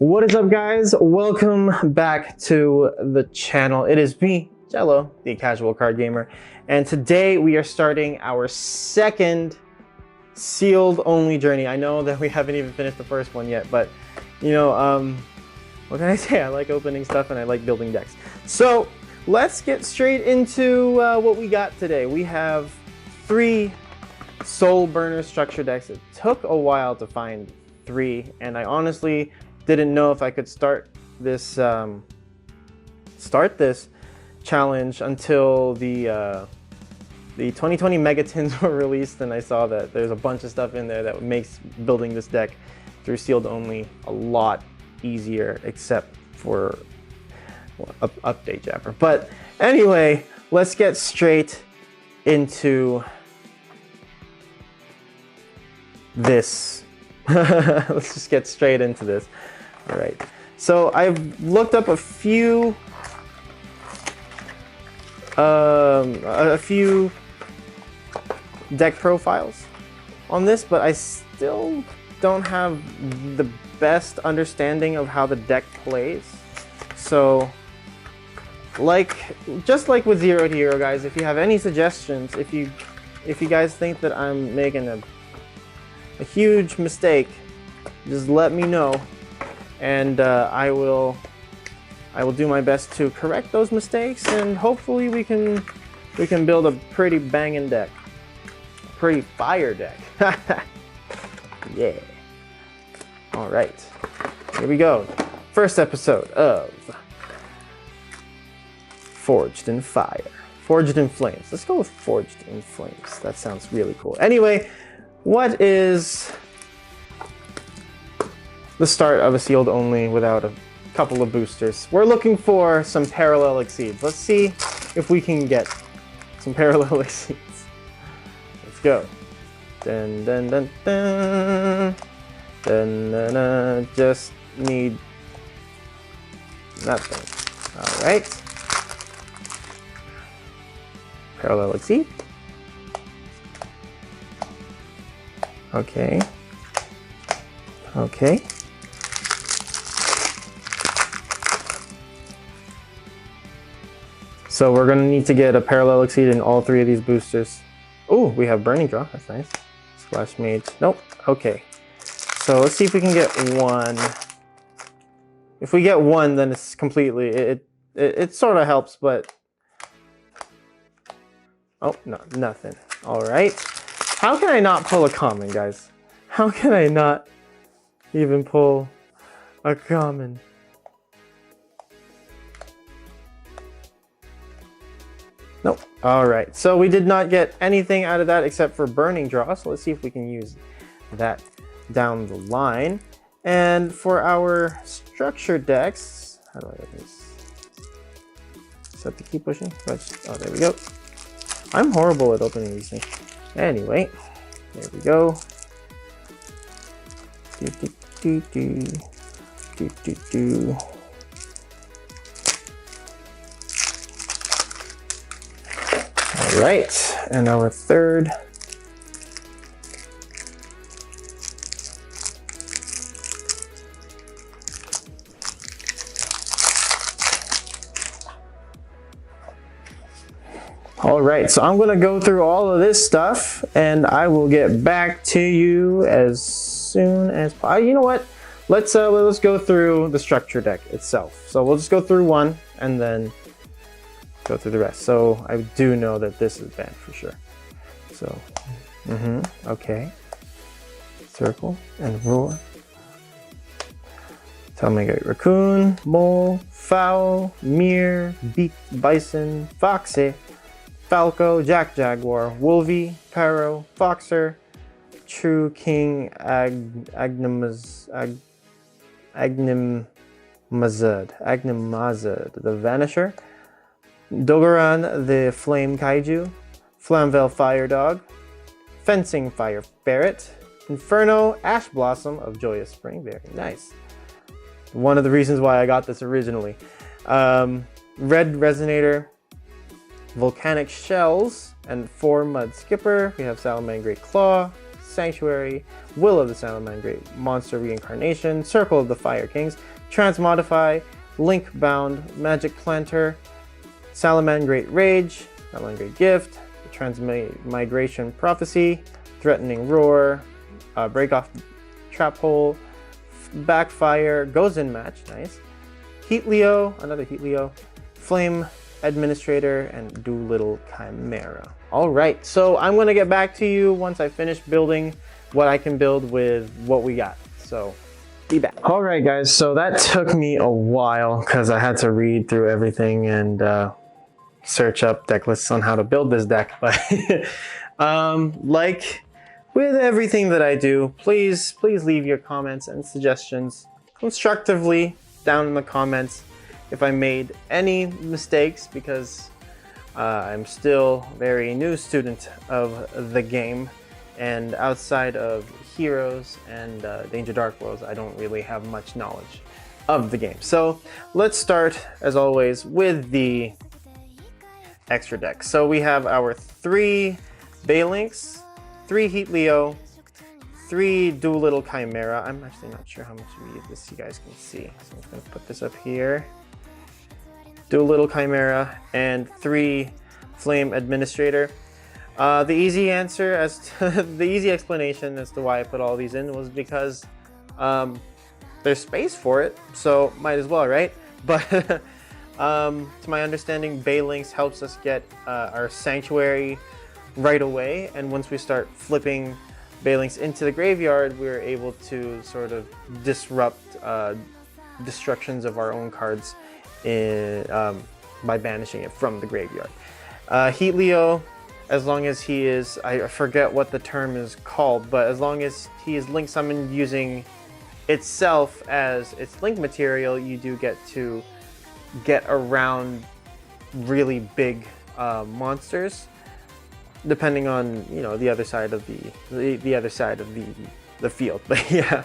What is up, guys? Welcome back to the channel. It is me, Jello, the casual card gamer, and today we are starting our second sealed only journey. I know that we haven't even finished the first one yet, but you know, what can I say? I like opening stuff and I like building decks. So let's get straight into what we got today. We have 3 soul burner structure decks. It took a while to find 3, and I honestly didn't know if I could start this challenge until the 2020 Megatins were released, and I saw that there's a bunch of stuff in there that makes building this deck through sealed only a lot easier, except for update Japper. But anyway, let's get straight into this. Let's just get straight into this. All right, so I've looked up a few deck profiles on this, but I still don't have the best understanding of how the deck plays. So just like with 0 to Hero, guys, if you have any suggestions, if you guys think that I'm making a huge mistake, just let me know, and I will do my best to correct those mistakes, and hopefully we can build a pretty banging deck, a pretty fire deck. Yeah. All right, here we go. First episode of Forged in Fire, Forged in Flames. Let's go with Forged in Flames. That sounds really cool. Anyway, what is the start of a sealed only without a couple of boosters? We're looking for some parallel exceeds. Let's see if we can get some parallel exceeds. Let's go. Dun dun dun dun. Dun dun dun. Just need nothing. All right. Parallel exceed. Okay. Okay. So we're gonna need to get a parallel exceed in all 3 of these boosters. Oh, we have Burning Draw. That's nice. Splash Mage. Nope. Okay. So let's see if we can get 1. If we get 1, then it's completely it sort of helps, but oh no, nothing. All right. How can I not pull a common, guys? How can I not even pull a common? Nope. All right. So we did not get anything out of that except for Burning Draw. So let's see if we can use that down the line. And for our structure decks, how do I open this? Set the key pushing. Oh, there we go. I'm horrible at opening these things. Anyway, there we go. All right, and our third. All right, so I'm gonna go through all of this stuff, and I will get back to you as soon as possible. You know what? Let's go through the structure deck itself. So we'll just go through one and then go through the rest. So I do know that this is banned for sure. So, okay. Circle and Roar. Salamangreat, Raccoon, Mole, Fowl, Mere, Bison, Foxy, Falco, Jack Jaguar, Wolvie, Paro, Foxer, True King, Agnimazud, the Vanisher, Dogoran, the Flame Kaiju, Flamvel Fire Dog, Fencing Fire Ferret, Inferno, Ash Blossom of Joyous Spring. Very nice. One of the reasons why I got this originally. Red Resonator, Volcanic Shells, and 4 Mud Skipper. We have Salamangreat Claw, Sanctuary, Will of the Salamangreat, Monster Reincarnation, Circle of the Fire Kings, Transmodify, Link Bound, Magic Planter, Salamangreat Rage, Salamangreat Gift, Transmigration Prophecy, Threatening Roar, Break Off Trap Hole, Backfire, Goes in Match, nice, Heat Leo, another Heat Leo, Flame Administrator, and Doolittle Chimera. All right, so I'm gonna get back to you once I finish building what I can build with what we got. So be back. All right, guys, so that took me a while because I had to read through everything and search up deck lists on how to build this deck. But like with everything that I do, please leave your comments and suggestions constructively down in the comments if I made any mistakes, because I'm still a very new student of the game, and outside of Heroes and Danger Dark Worlds, I don't really have much knowledge of the game. So let's start, as always, with the extra deck. So we have our 3 Balinks, 3 Heat Leo, 3 Doolittle Chimera. I'm actually not sure how much of this you guys can see, so I'm just gonna put this up here. Doolittle Chimera, and 3 Flame Administrator. The easy answer as to the easy explanation as to why I put all these in was because there's space for it, so might as well, right? But to my understanding, Balinks helps us get our Sanctuary right away, and once we start flipping Balinks into the graveyard, we're able to sort of disrupt destructions of our own cards by banishing it from the graveyard. Heat Leo, as long as he is, I forget what the term is called, but as long as he is link summoned using itself as its link material, you do get to get around really big monsters, depending on, you know, the other side of the other side of the field. But yeah,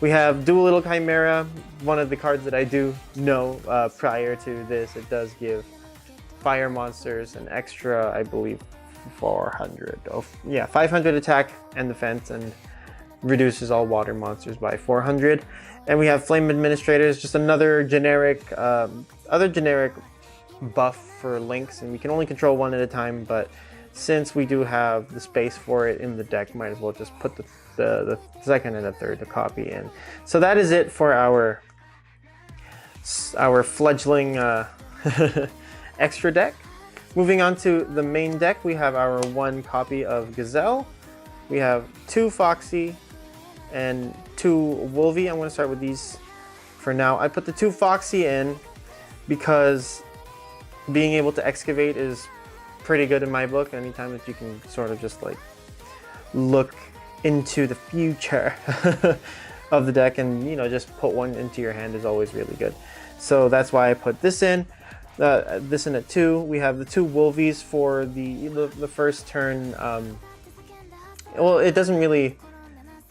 we have Doolittle Chimera, one of the cards that I do know prior to this. It does give fire monsters an extra, I believe, 400. Oh, yeah, 500 attack and defense, and reduces all water monsters by 400. And we have Flame Administrators, just another generic, other generic buff for links, and we can only control one at a time. But since we do have the space for it in the deck, might as well just put the second and the third to copy in. So that is it for our fledgling extra deck. Moving on to the main deck, we have our 1 copy of Gazelle. We have 2 Foxy and 2 Wolvie. I'm going to start with these for now. I put the 2 Foxy in because being able to excavate is pretty good in my book. Anytime that you can sort of just like look into the future of the deck and, you know, just put one into your hand is always really good. So that's why I put this in. This in at 2. We have the 2 Wolvies for the first turn. Well, it doesn't really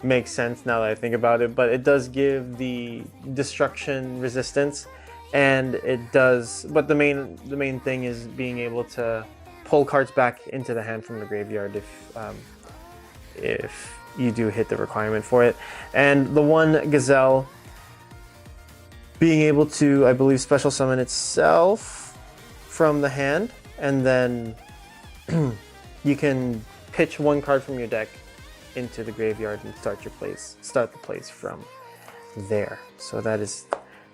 make sense now that I think about it, but it does give the destruction resistance, and it does. But the main thing is being able to pull cards back into the hand from the graveyard if you do hit the requirement for it. And the 1 Gazelle being able to, I believe, special summon itself from the hand, and then you can pitch 1 card from your deck into the graveyard and start the plays from there. So that is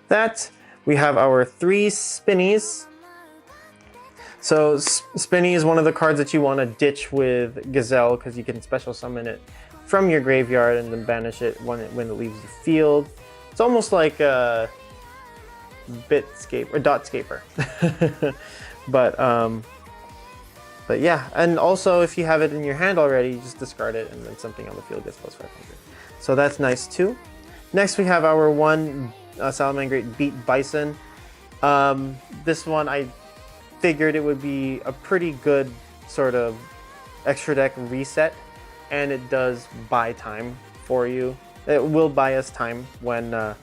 that. We have our 3 Spinnies. So Spinny is one of the cards that you want to ditch with Gazelle, because you can special summon it from your graveyard and then banish it when it leaves the field. It's almost like a Bitscape or Dotscaper. But yeah, and also if you have it in your hand already, you just discard it and then something on the field gets plus 500. So that's nice too. Next we have our 1 Salamangreat Beat Bison. This one I figured it would be a pretty good sort of extra deck reset, and it does buy time for you. It will buy us time when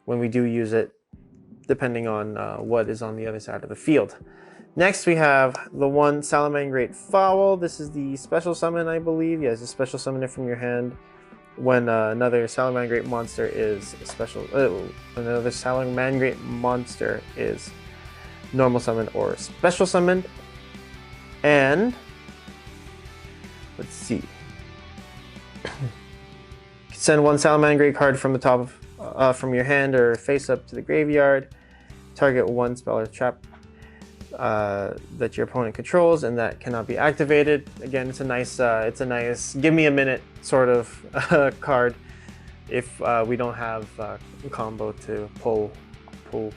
we do use it, depending on what is on the other side of the field. Next, we have the one Salamangreat Fowl. This is the special summon, I believe. Yeah, it's a special summon it from your hand when another Salamangreat monster is special. Another Salamangreat monster is normal summon or special summoned. And let's see. Send one Salamangreat card from the top of, from your hand or face up to the graveyard. Target one spell or trap that your opponent controls and that cannot be activated. Again, it's a nice give me a minute sort of card if we don't have a combo to pull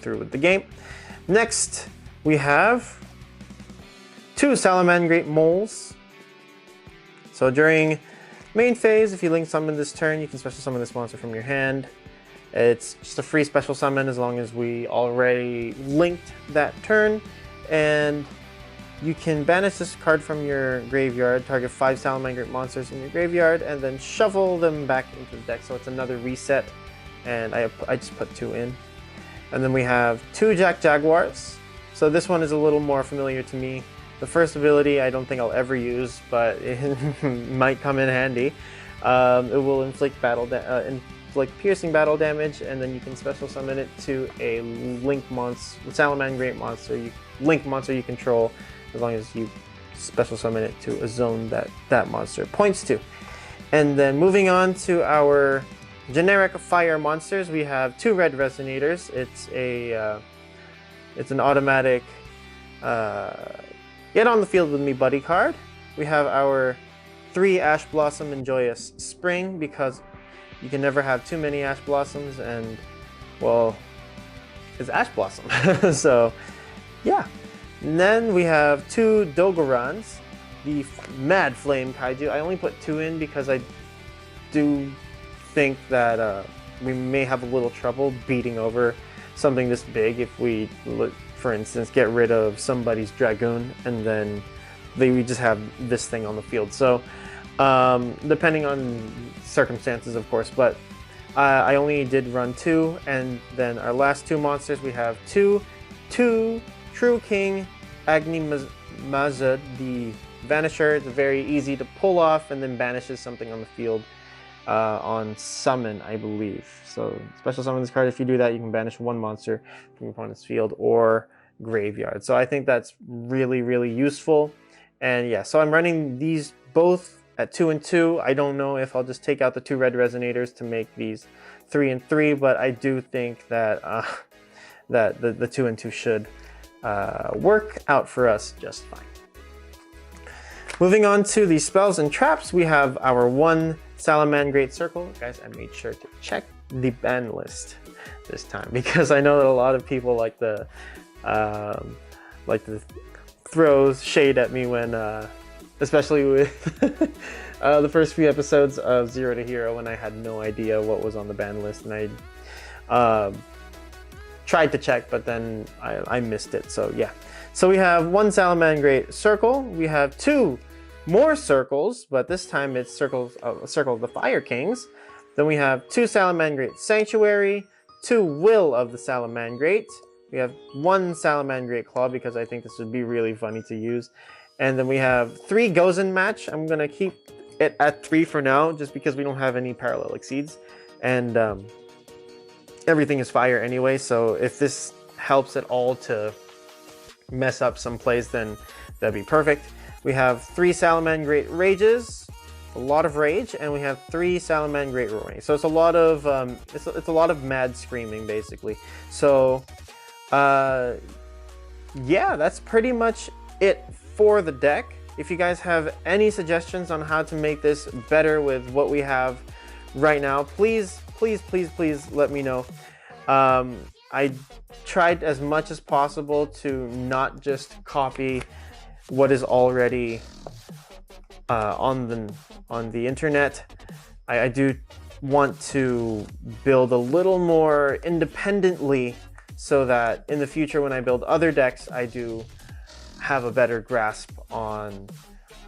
through with the game. Next, we have two Salamangreat moles. So during main phase, if you link summon this turn, you can special summon this monster from your hand. It's just a free special summon as long as we already linked that turn. And you can banish this card from your graveyard, target 5 Salamangreat monsters in your graveyard, and then shuffle them back into the deck. So it's another reset, and I just put 2 in. And then we have 2 Jaguars. So this one is a little more familiar to me. The first ability I don't think I'll ever use, but it might come in handy. It will inflict piercing battle damage, and then you can special summon it to a Salamangreat monster, link monster you control, as long as you special summon it to a zone that monster points to. And then moving on to our generic fire monsters, we have 2 red resonators. It's an automatic get on the field with me buddy card. We have our 3 Ash Blossom and Joyous Spring, because you can never have too many Ash Blossoms, and well, it's Ash Blossom. So yeah. And then we have 2 Dogorans, the Mad Flame Kaiju. I only put 2 in because I do think that we may have a little trouble beating over something this big if we, for instance, get rid of somebody's Dragoon and then we just have this thing on the field. So depending on circumstances, of course, but I only did run 2. And then our last 2 monsters, we have 2 True King Agni Mazud, the Vanisher. It's very easy to pull off and then banishes something on the field on summon, I believe. So special summon this card. If you do that, you can banish 1 monster from your opponent's field or graveyard. So I think that's really, really useful. And yeah, so I'm running these both at 2 and 2. I don't know if I'll just take out the 2 red resonators to make these 3 and 3, but I do think that that the 2 and 2 should work out for us just fine. Moving on to the spells and traps, we have our 1 Salamangreat Circle. Guys, I made sure to check the ban list this time because I know that a lot of people like to throw shade at me when, especially with the first few episodes of Zero to Hero, when I had no idea what was on the ban list, and I tried to check, but then I missed it. So yeah, so we have 1 Salamangreat Circle. We have 2 more circles, but this time it's Circle of the Fire Kings. Then we have 2 Salamangreat Sanctuary, 2 Will of the Salamangreat. We have 1 Salamangreat Claw because I think this would be really funny to use. And then we have 3 Gozen Match. I'm gonna keep it at 3 for now, just because we don't have any Parallel Exceeds. And everything is fire anyway, so if this helps at all to mess up some plays, then that'd be perfect. We have 3 Salamangreat Rages, a lot of rage, and we have 3 Salamangreat Roaring. So it's a lot of it's a lot of mad screaming basically. So yeah, that's pretty much it for the deck. If you guys have any suggestions on how to make this better with what we have right now, please let me know. I tried as much as possible to not just copy what is already on the internet. I do want to build a little more independently so that in the future when I build other decks, I do have a better grasp on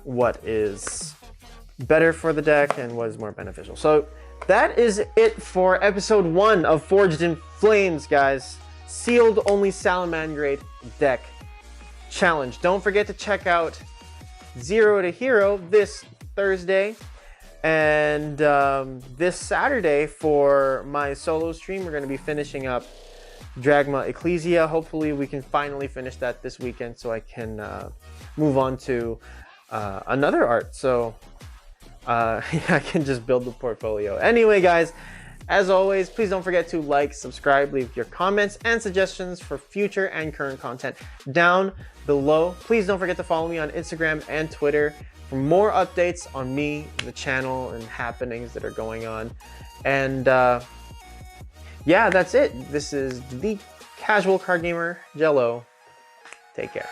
what is better for the deck and what is more beneficial. So that is it for episode 1 of Forged in Flames, guys. Sealed only Salamangreat deck. challenge. Don't forget to check out Zero to Hero this Thursday. And this Saturday for my solo stream, we're going to be finishing up Dragma Ecclesia. Hopefully we can finally finish that this weekend so I can move on to another art. So I can just build the portfolio. Anyway, guys, as always, please don't forget to like, subscribe, leave your comments and suggestions for future and current content down below. Please don't forget to follow me on Instagram and Twitter for more updates on me, the channel, and happenings that are going on. And yeah, that's it. This is the Casual Card Gamer, Jello. Take care.